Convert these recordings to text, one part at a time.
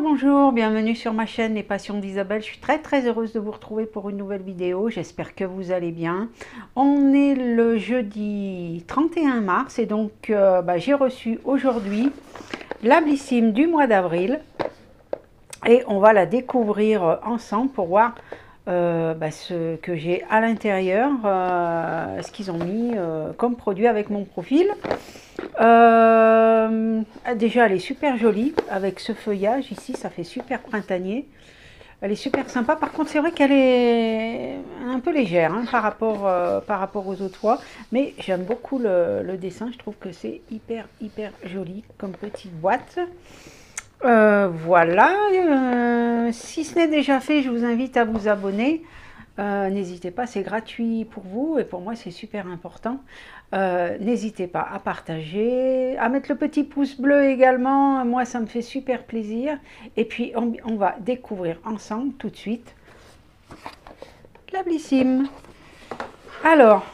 Bonjour, bienvenue sur ma chaîne Les Passions d'Isabelle. Je suis très heureuse de vous retrouver pour une nouvelle vidéo. J'espère que vous allez bien. On est le jeudi 31 mars et donc j'ai reçu aujourd'hui la Blissim du mois d'avril et on va la découvrir ensemble pour voir ce que j'ai à l'intérieur, ce qu'ils ont mis comme produit avec mon profil. Déjà elle est super jolie avec ce feuillage ici, ça fait super printanier, elle est super sympa. Par contre c'est vrai qu'elle est un peu légère hein, par rapport aux autres fois, mais j'aime beaucoup le dessin, je trouve que c'est hyper joli comme petite boîte. Voilà, si ce n'est déjà fait, je vous invite à vous abonner. N'hésitez pas, c'est gratuit pour vous et pour moi c'est super important. N'hésitez pas à partager, à mettre le petit pouce bleu également, moi ça me fait super plaisir. Et puis on va découvrir ensemble tout de suite la Blissim. Alors,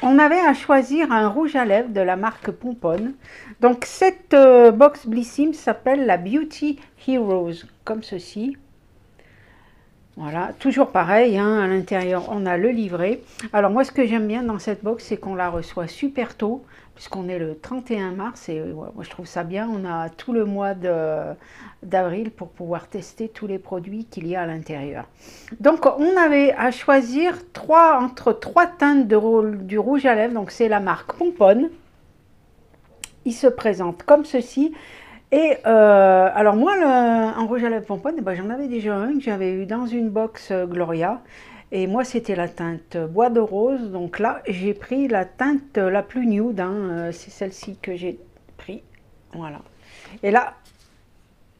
on avait à choisir un rouge à lèvres de la marque Pomponne. Donc cette box Blissim s'appelle la Beauty Heroes, comme ceci. Voilà, toujours pareil, hein, à l'intérieur on a le livret. Alors moi ce que j'aime bien dans cette box, c'est qu'on la reçoit super tôt, puisqu'on est le 31 mars, et ouais, moi je trouve ça bien, on a tout le mois d'avril pour pouvoir tester tous les produits qu'il y a à l'intérieur. Donc on avait à choisir entre trois teintes du rouge à lèvres, donc c'est la marque Pomponne. Il se présente comme ceci. Et alors moi, un rouge à lèvres Pomponne, j'en avais déjà un que j'avais eu dans une box Gloria. Et moi, c'était la teinte bois de rose. Donc là, j'ai pris la teinte la plus nude. Hein, c'est celle-ci que j'ai pris. Voilà. Et là,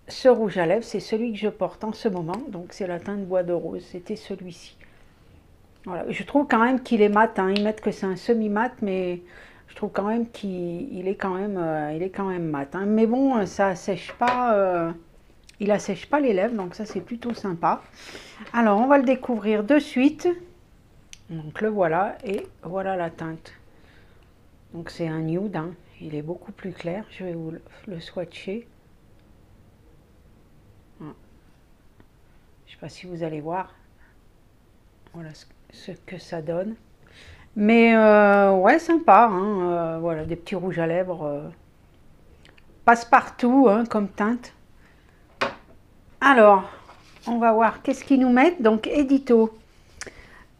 ce rouge à lèvres, c'est celui que je porte en ce moment. Donc c'est la teinte bois de rose. C'était celui-ci. Voilà. Je trouve quand même qu'il est mat. Hein. Ils mettent que c'est un semi-mat, mais... je trouve quand même qu'il est quand même mat. Hein. Mais bon, ça assèche pas, il assèche pas les lèvres, donc ça c'est plutôt sympa. Alors on va le découvrir de suite. Donc le voilà, et voilà la teinte. Donc c'est un nude, hein. Il est beaucoup plus clair. Je vais vous le swatcher. Voilà. Je ne sais pas si vous allez voir. Voilà ce que ça donne. Mais ouais, sympa, hein, voilà, des petits rouges à lèvres, passe-partout hein, comme teinte. Alors, on va voir qu'est-ce qu'ils nous mettent. Donc, édito.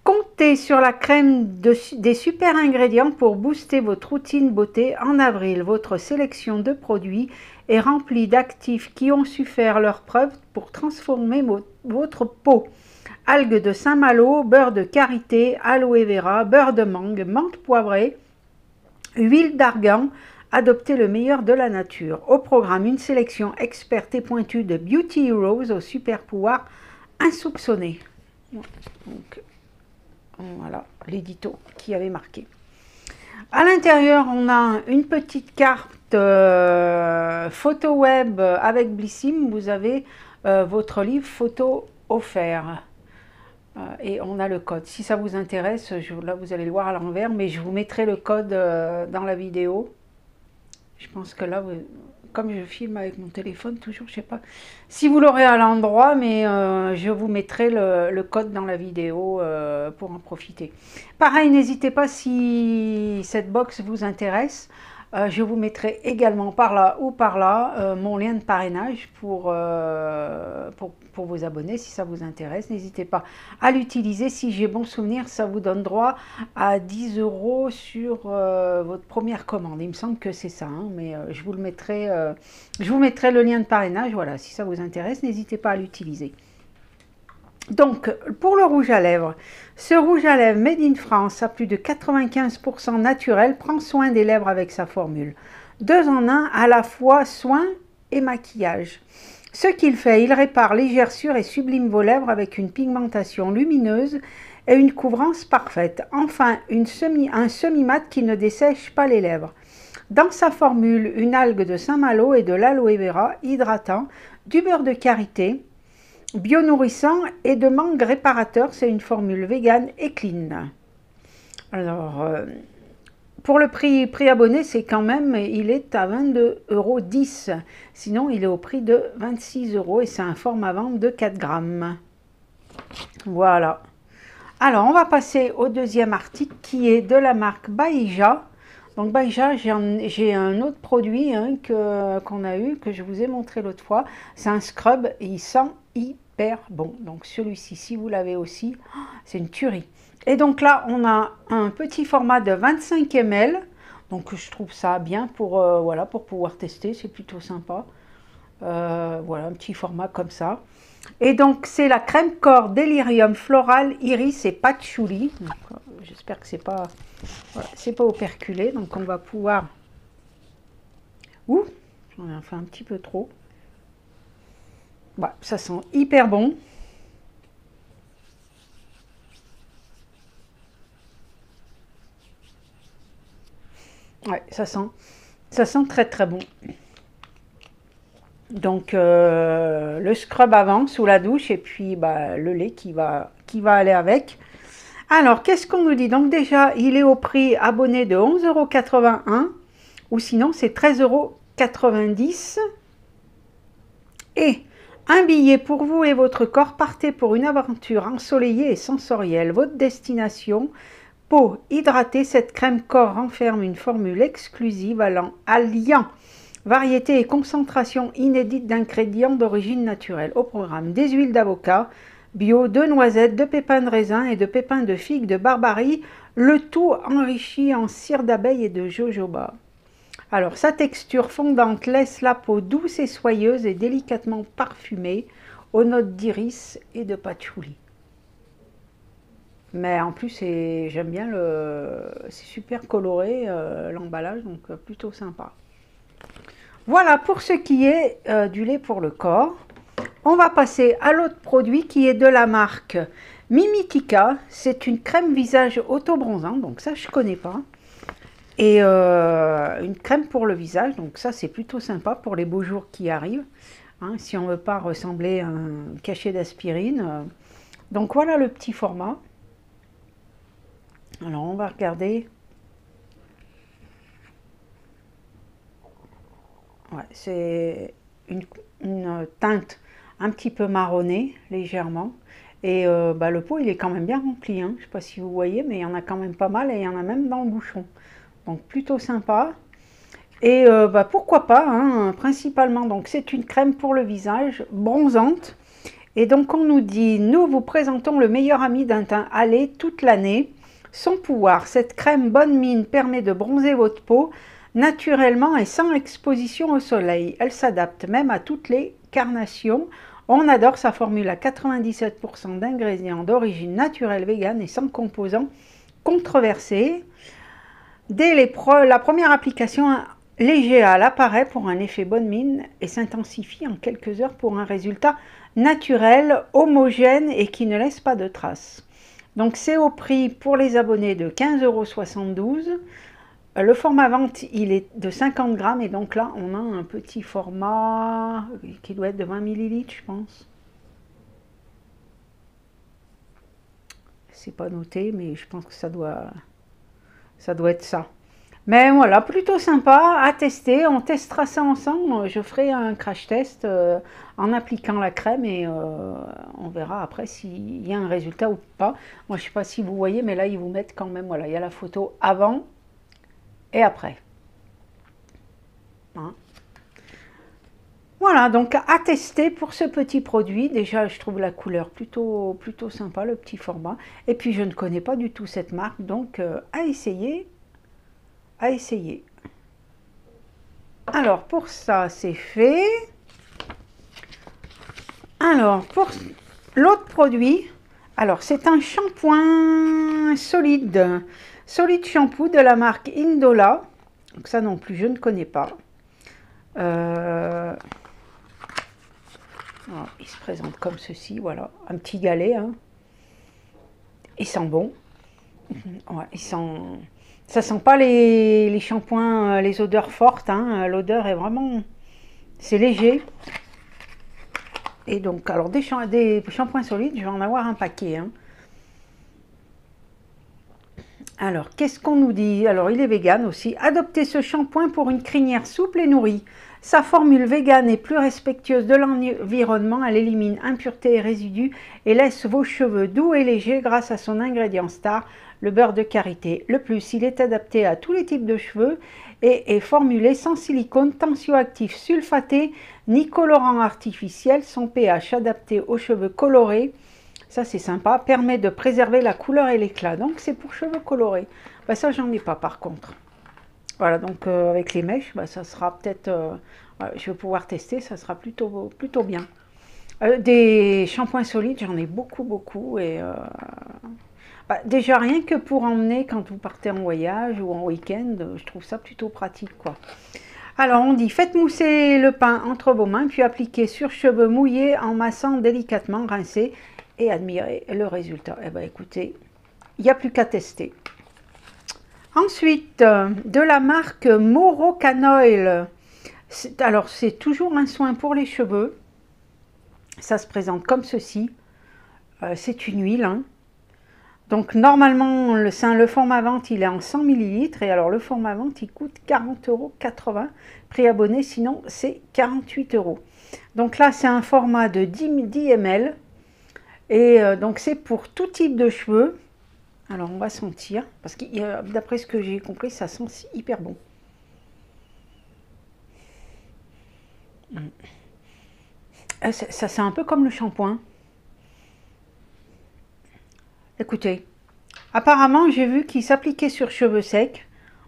Comptez sur la crème des super ingrédients pour booster votre routine beauté en avril. Votre sélection de produits est remplie d'actifs qui ont su faire leur preuve pour transformer votre peau. Algues de Saint-Malo, beurre de karité, aloe vera, beurre de mangue, menthe poivrée, huile d'argan, adoptez le meilleur de la nature. Au programme, une sélection experte et pointue de Beauty Heroes au super pouvoir insoupçonné. Donc, voilà l'édito qui avait marqué. À l'intérieur, on a une petite carte photo web avec Blissim. Vous avez votre livre photo offert. Et on a le code. Si ça vous intéresse, là vous allez le voir à l'envers, mais je vous mettrai le code dans la vidéo. Je pense que là, comme je filme avec mon téléphone, toujours, je sais pas si vous l'aurez à l'endroit, mais je vous mettrai le code dans la vidéo pour en profiter. Pareil, n'hésitez pas si cette box vous intéresse. Je vous mettrai également par là ou par là mon lien de parrainage pour vous abonner si ça vous intéresse. N'hésitez pas à l'utiliser. Si j'ai bon souvenir, ça vous donne droit à 10 € sur votre première commande. Il me semble que c'est ça, hein, mais je vous mettrai le lien de parrainage. Voilà, si ça vous intéresse, n'hésitez pas à l'utiliser. Donc, pour le rouge à lèvres, ce rouge à lèvres made in France à plus de 95% naturel prend soin des lèvres avec sa formule. 2 en 1, à la fois soin et maquillage. Ce qu'il fait, il répare, légère et sublime vos lèvres avec une pigmentation lumineuse et une couvrance parfaite. Enfin, un semi-mat qui ne dessèche pas les lèvres. Dans sa formule, une algue de Saint-Malo et de l'aloe vera hydratant, du beurre de karité, bio-nourrissant et de mangue réparateur. C'est une formule végane et clean. Alors, pour le prix abonné, c'est quand même, il est à 22,10 €. Sinon, il est au prix de 26 € et c'est un format vente de 4 grammes. Voilà. Alors, on va passer au deuxième article qui est de la marque Baija. Donc, Baija, j'ai un autre produit hein, qu'on a eu, que je vous ai montré l'autre fois. C'est un scrub et il sent hyper bon. Donc, celui-ci, si vous l'avez aussi, c'est une tuerie. Et donc là, on a un petit format de 25 ml. Donc, je trouve ça bien pour, voilà, pour pouvoir tester. C'est plutôt sympa. Voilà, un petit format comme ça. Et donc, c'est la crème corps Delirium Floral, Iris et Patchouli. J'espère que c'est pas, voilà, c'est pas operculé. Donc, on va pouvoir... Ouh, j'en ai fait un petit peu trop. Bah, ça sent hyper bon. Ouais, ça sent très très bon. Donc le scrub avant sous la douche et puis bah, le lait qui va aller avec. Alors qu'est-ce qu'on nous dit? Donc déjà il est au prix abonné de 11,81 € ou sinon c'est 13,90 €. Et un billet pour vous et votre corps, partez pour une aventure ensoleillée et sensorielle. Votre destination, peau hydratée, cette crème corps renferme une formule exclusive alliant variété et concentration inédite d'ingrédients d'origine naturelle. Au programme des huiles d'avocat bio, de noisettes, de pépins de raisin et de pépins de figue de Barbarie, le tout enrichi en cire d'abeille et de jojoba. Alors, sa texture fondante laisse la peau douce et soyeuse et délicatement parfumée aux notes d'iris et de patchouli. Mais en plus, j'aime bien c'est super coloré l'emballage, donc plutôt sympa. Voilà pour ce qui est du lait pour le corps. On va passer à l'autre produit qui est de la marque Mimitica. C'est une crème visage auto-bronzant, donc ça je ne connais pas. Et une crème pour le visage, donc ça c'est plutôt sympa pour les beaux jours qui arrivent. Hein, si on ne veut pas ressembler à un cachet d'aspirine. Donc voilà le petit format. Alors on va regarder. Ouais, c'est une teinte un petit peu marronnée, légèrement. Et bah, le pot, il est quand même bien rempli. Hein. Je ne sais pas si vous voyez, mais il y en a quand même pas mal et il y en a même dans le bouchon. Donc plutôt sympa. Et bah, pourquoi pas, hein, principalement, donc c'est une crème pour le visage, bronzante. Et donc on nous dit, nous vous présentons le meilleur ami d'un teint hâlé toute l'année. Son pouvoir, cette crème bonne mine permet de bronzer votre peau naturellement et sans exposition au soleil. Elle s'adapte même à toutes les carnations. On adore sa formule à 97% d'ingrédients d'origine naturelle, végane et sans composants controversés. Dès la première application, léger à l'appareil pour un effet bonne mine et s'intensifie en quelques heures pour un résultat naturel, homogène et qui ne laisse pas de traces. Donc c'est au prix pour les abonnés de 15,72 €. Le format vente, il est de 50 grammes et donc là, on a un petit format qui doit être de 20 ml, je pense. C'est pas noté, mais je pense que ça doit être ça. Mais voilà, plutôt sympa à tester. On testera ça ensemble. Je ferai un crash test en appliquant la crème et on verra après s'il y a un résultat ou pas. Moi, je ne sais pas si vous voyez, mais là, ils vous mettent quand même, voilà, il y a la photo avant et après. Hein. Voilà, donc à tester pour ce petit produit. Déjà, je trouve la couleur plutôt sympa, le petit format. Et puis, je ne connais pas du tout cette marque, donc à essayer. Alors, pour ça, c'est fait. Alors, pour l'autre produit, alors c'est un shampoing solide shampoo de la marque Indola. Donc ça non plus, je ne connais pas. Alors, il se présente comme ceci, voilà, un petit galet. Hein. il sent bon. Ouais, ça sent pas les shampoings, les odeurs fortes, hein. L'odeur est vraiment, c'est léger. Et donc, alors des shampoings solides, je vais en avoir un paquet, hein. Alors, qu'est-ce qu'on nous dit? Alors, il est vegan aussi. Adoptez ce shampoing pour une crinière souple et nourrie. Sa formule vegan est plus respectueuse de l'environnement. Elle élimine impuretés et résidus et laisse vos cheveux doux et légers grâce à son ingrédient star, le beurre de karité. Le plus, il est adapté à tous les types de cheveux et est formulé sans silicone, tensioactif sulfaté, ni colorant artificiel. Son pH adapté aux cheveux colorés. Ça, c'est sympa, permet de préserver la couleur et l'éclat. Donc, c'est pour cheveux colorés. Bah, ça, j'en ai pas par contre. Voilà, donc avec les mèches, bah, ça sera peut-être... je vais pouvoir tester, ça sera plutôt bien. Des shampoings solides, j'en ai beaucoup. Et, bah, déjà, rien que pour emmener quand vous partez en voyage ou en week-end, je trouve ça plutôt pratique, quoi. Alors, on dit, faites mousser le pain entre vos mains, puis appliquez sur cheveux mouillés en massant délicatement, rincez et admirez le résultat. Eh bien, écoutez, il n'y a plus qu'à tester. Ensuite, de la marque Morocanoil. Alors, c'est toujours un soin pour les cheveux. Ça se présente comme ceci. C'est une huile, hein. Donc, normalement, le format vente, il est en 100 ml. Et alors, le format vente, il coûte 40,80 €. Prix abonné, sinon, c'est 48 €. Donc là, c'est un format de 10 ml. Et donc, c'est pour tout type de cheveux. Alors, on va sentir. Parce que d'après ce que j'ai compris, ça sent hyper bon. Ça sent un peu comme le shampoing. Écoutez, apparemment, j'ai vu qu'il s'appliquait sur cheveux secs.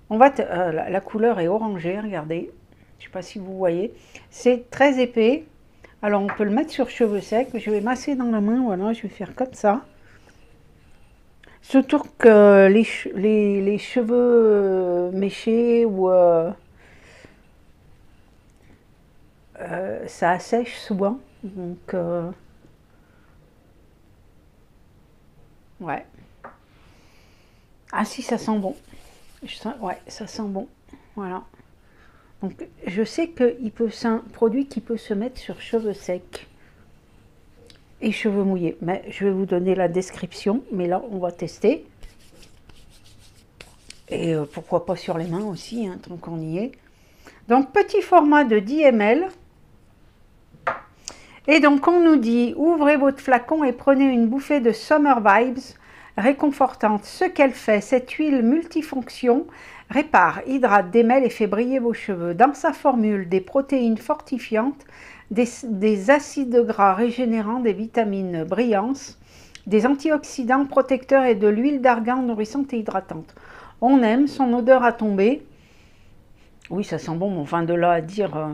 La couleur est orangée, regardez. Je ne sais pas si vous voyez. C'est très épais. Alors, on peut le mettre sur cheveux secs. Je vais masser dans la main. Voilà, je vais faire comme ça. Surtout que les cheveux méchés ou ça assèche souvent. Donc, ouais. Ah si, ça sent bon. Ouais, ça sent bon. Voilà. Donc, je sais que c'est un produit qui peut se mettre sur cheveux secs et cheveux mouillés. Mais je vais vous donner la description. Mais là, on va tester. Et pourquoi pas sur les mains aussi, hein, tant qu'on y est. Donc, petit format de 10 ml. Et donc, on nous dit, ouvrez votre flacon et prenez une bouffée de Summer Vibes réconfortante. Ce qu'elle fait, cette huile multifonction, répare, hydrate, démêle et fait briller vos cheveux. Dans sa formule, des protéines fortifiantes, des acides gras régénérants, des vitamines brillantes, des antioxydants protecteurs et de l'huile d'argan nourrissante et hydratante. On aime, son odeur à tomber. Oui, ça sent bon, mais enfin de là à dire...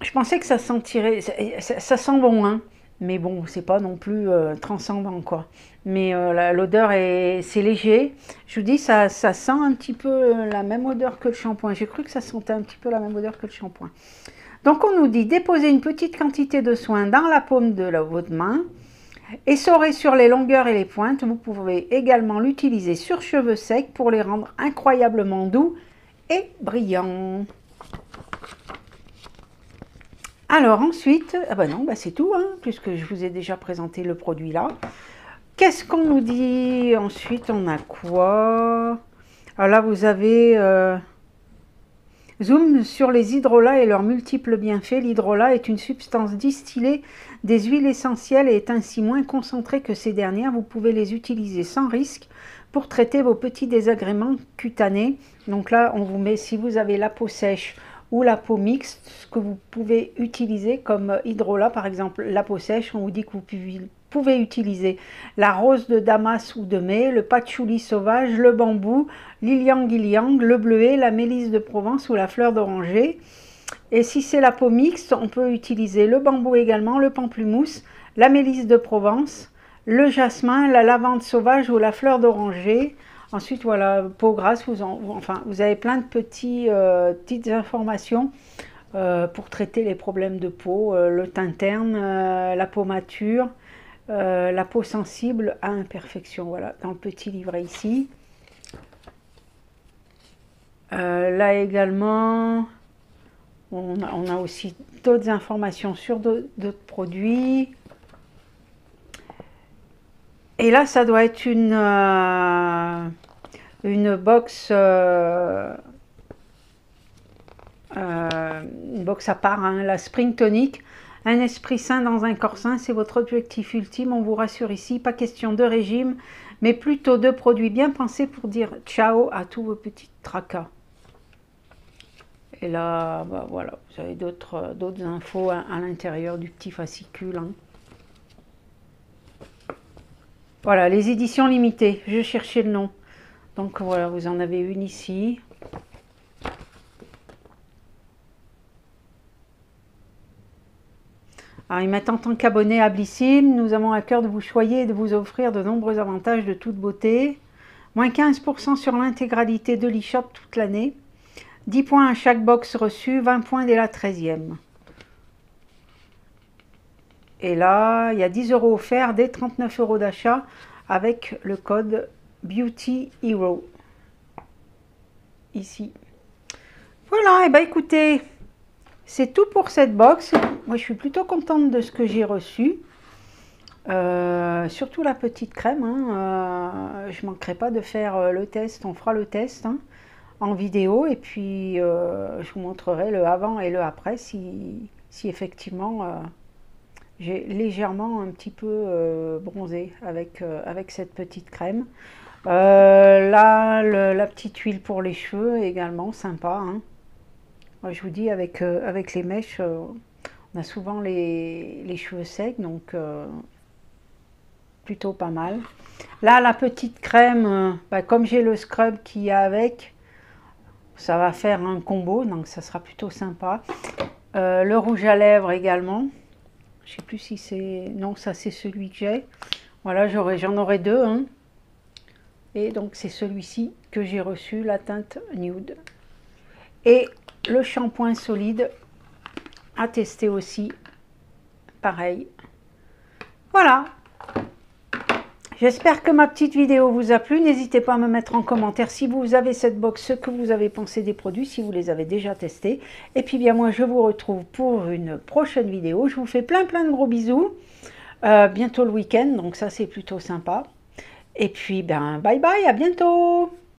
je pensais que ça sentirait... Ça sent bon, hein. Mais bon, c'est pas non plus transcendant, quoi. Mais l'odeur, c'est léger. Je vous dis, ça sent un petit peu la même odeur que le shampoing. J'ai cru que ça sentait un petit peu la même odeur que le shampoing. Donc, on nous dit, déposez une petite quantité de soin dans la paume de votre main. Essorez sur les longueurs et les pointes. Vous pouvez également l'utiliser sur cheveux secs pour les rendre incroyablement doux et brillants. Alors ensuite, ah ben non, bah c'est tout, hein, puisque je vous ai déjà présenté le produit là. Qu'est-ce qu'on nous dit ensuite? On a quoi? Alors là, vous avez zoom sur les hydrolats et leurs multiples bienfaits. L'hydrolat est une substance distillée des huiles essentielles et est ainsi moins concentrée que ces dernières. Vous pouvez les utiliser sans risque pour traiter vos petits désagréments cutanés. Donc là, on vous met, si vous avez la peau sèche ou la peau mixte, ce que vous pouvez utiliser comme hydrolat, par exemple la peau sèche, on vous dit que vous pouvez utiliser la rose de Damas ou de mai, le patchouli sauvage, le bambou, l'ylang-ylang, le bleuet, la mélisse de Provence ou la fleur d'oranger. Et si c'est la peau mixte, on peut utiliser le bambou également, le pamplemousse, la mélisse de Provence, le jasmin, la lavande sauvage ou la fleur d'oranger. Ensuite, voilà, peau grasse, vous avez plein de petites informations pour traiter les problèmes de peau, le teint terne, la peau mature, la peau sensible à imperfection. Voilà, dans le petit livret ici. Là également, on a aussi d'autres informations sur d'autres produits. Et là, ça doit être une box à part, hein, la Spring Tonic. Un esprit sain dans un corps sain, c'est votre objectif ultime. On vous rassure ici, pas question de régime, mais plutôt de produits bien pensés pour dire ciao à tous vos petits tracas. Et là, bah, voilà, vous avez d'autres infos à l'intérieur du petit fascicule. Hein. Voilà, les éditions limitées, je cherchais le nom. Donc voilà, vous en avez une ici. Alors, ils mettent en tant qu'abonné à Blissim, nous avons à cœur de vous choyer et de vous offrir de nombreux avantages de toute beauté. Moins 15% sur l'intégralité de l'e-shop toute l'année. 10 points à chaque box reçue, 20 points dès la 13e. Et là, il y a 10 € offerts dès 39 € d'achat avec le code Beauty Hero. Ici. Voilà, et bien écoutez, c'est tout pour cette box. Moi, je suis plutôt contente de ce que j'ai reçu. Surtout la petite crème. Hein. Je ne manquerai pas de faire le test. On fera le test hein, en vidéo. Et puis, je vous montrerai le avant et le après si effectivement j'ai légèrement un petit peu bronzé avec cette petite crème. Là, la petite huile pour les cheveux également, sympa. Hein. Je vous dis, avec les mèches, on a souvent les cheveux secs, donc plutôt pas mal. Là, la petite crème, comme j'ai le scrub qui y a avec, ça va faire un combo, donc ça sera plutôt sympa. Le rouge à lèvres également. Je sais plus si c'est... Non, ça c'est celui que j'ai. Voilà, j'en aurai deux. Hein. Et donc c'est celui-ci que j'ai reçu, la teinte nude. Et le shampoing solide à tester aussi. Pareil. Voilà. J'espère que ma petite vidéo vous a plu. N'hésitez pas à me mettre en commentaire si vous avez cette box, ce que vous avez pensé des produits, si vous les avez déjà testés. Et puis bien moi, je vous retrouve pour une prochaine vidéo. Je vous fais plein de gros bisous. Bientôt le week-end, donc ça c'est plutôt sympa. Et puis ben bye bye, à bientôt.